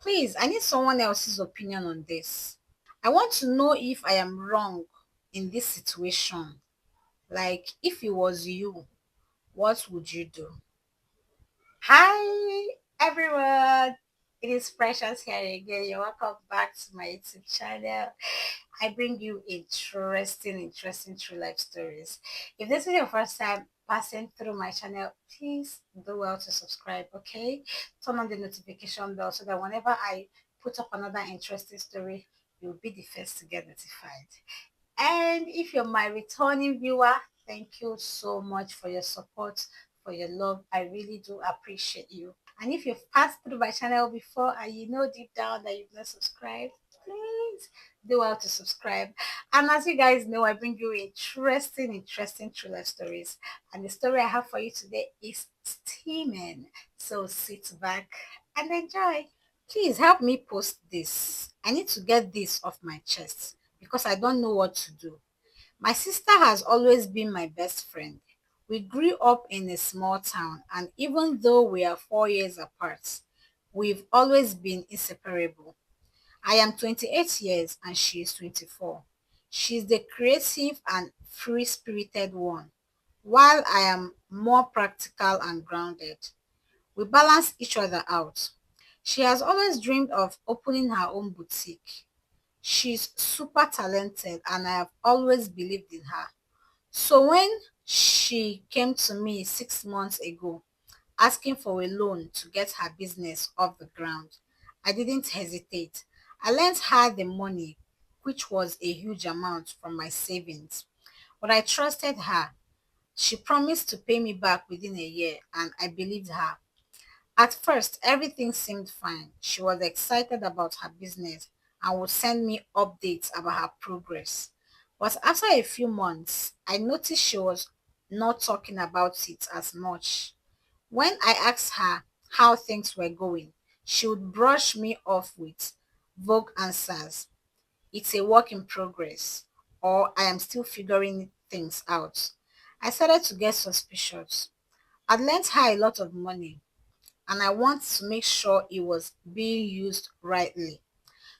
Please, I need someone else's opinion on this. I want to know if I am wrong in this situation. Like, if it was you, what would you do? Hi, everyone. It is Precious here again. You're welcome back to my YouTube channel. I bring you interesting true life stories. If this is your first time passing through my channel, please do well to subscribe, okay? Turn on the notification bell so that whenever I put up another interesting story, you'll be the first to get notified. And if you're my returning viewer, thank you so much for your support, for your love. I really do appreciate you. And if you've passed through my channel before and you know deep down that you've not subscribed, please do well to subscribe. And as you guys know, I bring you interesting true life stories. And the story I have for you today is steaming. So sit back and enjoy. Please help me post this. I need to get this off my chest because I don't know what to do. My sister has always been my best friend. We grew up in a small town, and even though we are 4 years apart, we've always been inseparable. I am 28 years and she is 24. She's the creative and free spirited one, while I am more practical and grounded. We balance each other out. She has always dreamed of opening her own boutique. She's super talented and I have always believed in her. So when she came to me 6 months ago asking for a loan to get her business off the ground, I didn't hesitate. I lent her the money, which was a huge amount from my savings. But I trusted her. She promised to pay me back within a year, and I believed her. At first, everything seemed fine. She was excited about her business and would send me updates about her progress. But after a few months, I noticed she was not talking about it as much. When I asked her how things were going, she would brush me off with vague answers. It's a work in progress, or I am still figuring things out. I started to get suspicious. I'd lent her a lot of money and I want to make sure it was being used rightly.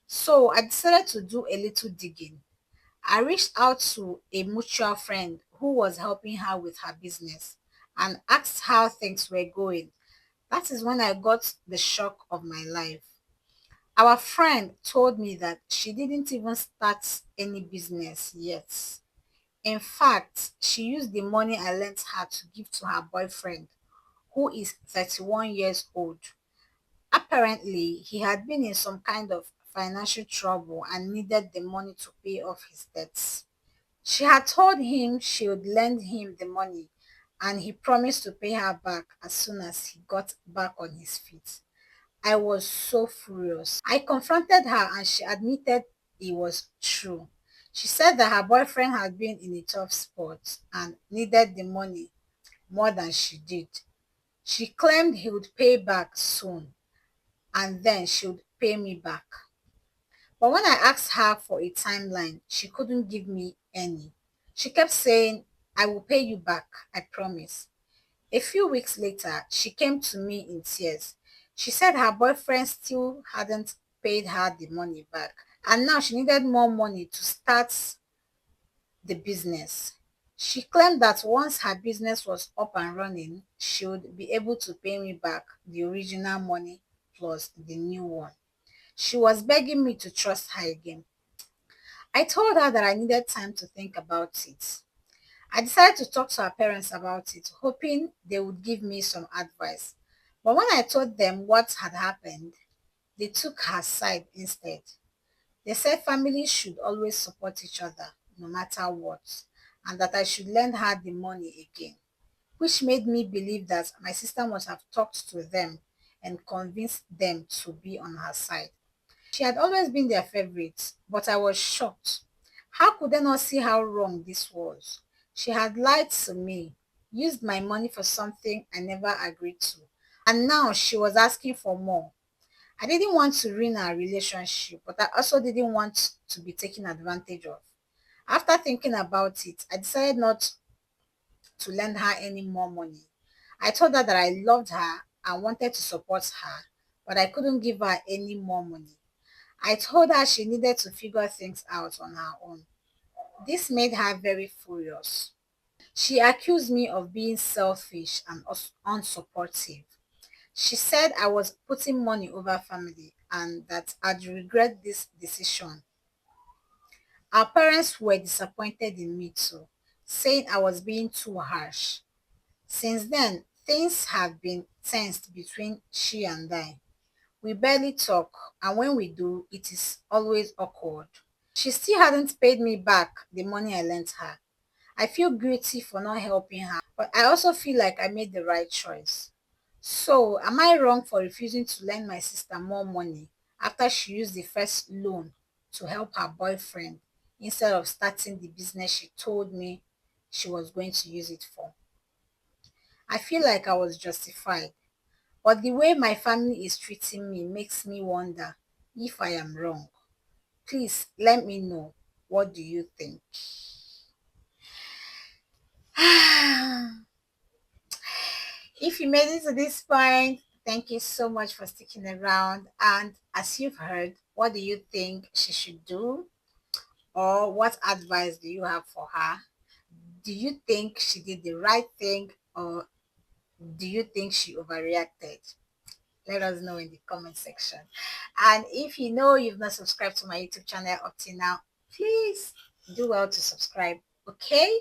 So I decided to do a little digging. I reached out to a mutual friend who was helping her with her business and asked how things were going. That is when I got the shock of my life. Our friend told me that she didn't even start any business yet. In fact, she used the money I lent her to give to her boyfriend, who is 31 years old. Apparently, he had been in some kind of financial trouble and needed the money to pay off his debts. She had told him she would lend him the money and he promised to pay her back as soon as he got back on his feet. I was so furious. I confronted her and she admitted it was true. She said that her boyfriend had been in a tough spot and needed the money more than she did. She claimed he would pay back soon and then she would pay me back. But when I asked her for a timeline, she couldn't give me any. She kept saying, I will pay you back, I promise. A few weeks later, she came to me in tears. She said her boyfriend still hadn't paid her the money back, and now she needed more money to start the business. She claimed that once her business was up and running, she would be able to pay me back the original money plus the new one. She was begging me to trust her again. I told her that I needed time to think about it. I decided to talk to her parents about it, hoping they would give me some advice. But when I told them what had happened, they took her side instead. They said families should always support each other, no matter what, and that I should lend her the money again, which made me believe that my sister must have talked to them and convinced them to be on her side. She had always been their favorite, but I was shocked. How could they not see how wrong this was? She had lied to me, used my money for something I never agreed to, and now she was asking for more. I didn't want to ruin our relationship, but I also didn't want to be taken advantage of. After thinking about it, I decided not to lend her any more money. I told her that I loved her and wanted to support her, but I couldn't give her any more money. I told her she needed to figure things out on her own. This made her very furious. She accused me of being selfish and unsupportive. She said I was putting money over family and that I'd regret this decision. Our parents were disappointed in me too, saying I was being too harsh. Since then, things have been tensed between she and I. We barely talk, and when we do, it is always awkward. She still hadn't paid me back the money I lent her. I feel guilty for not helping her, but I also feel like I made the right choice. So, am I wrong for refusing to lend my sister more money after she used the first loan to help her boyfriend instead of starting the business she told me she was going to use it for? I feel like I was justified, but the way my family is treating me makes me wonder if I am wrong. Please let me know. What do you think? If you made it to this point, thank you so much for sticking around. And as you've heard, what do you think she should do? Or what advice do you have for her? Do you think she did the right thing? Or do you think she overreacted? Let us know in the comment section. And if you know you've not subscribed to my YouTube channel up till now, please do well to subscribe. Okay?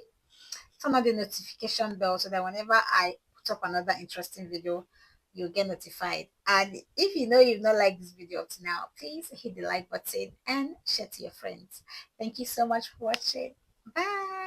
Turn on the notification bell so that whenever I put up another interesting video, you'll get notified. And if you know you've not liked this video up to now, please hit the like button and share to your friends. Thank you so much for watching. Bye.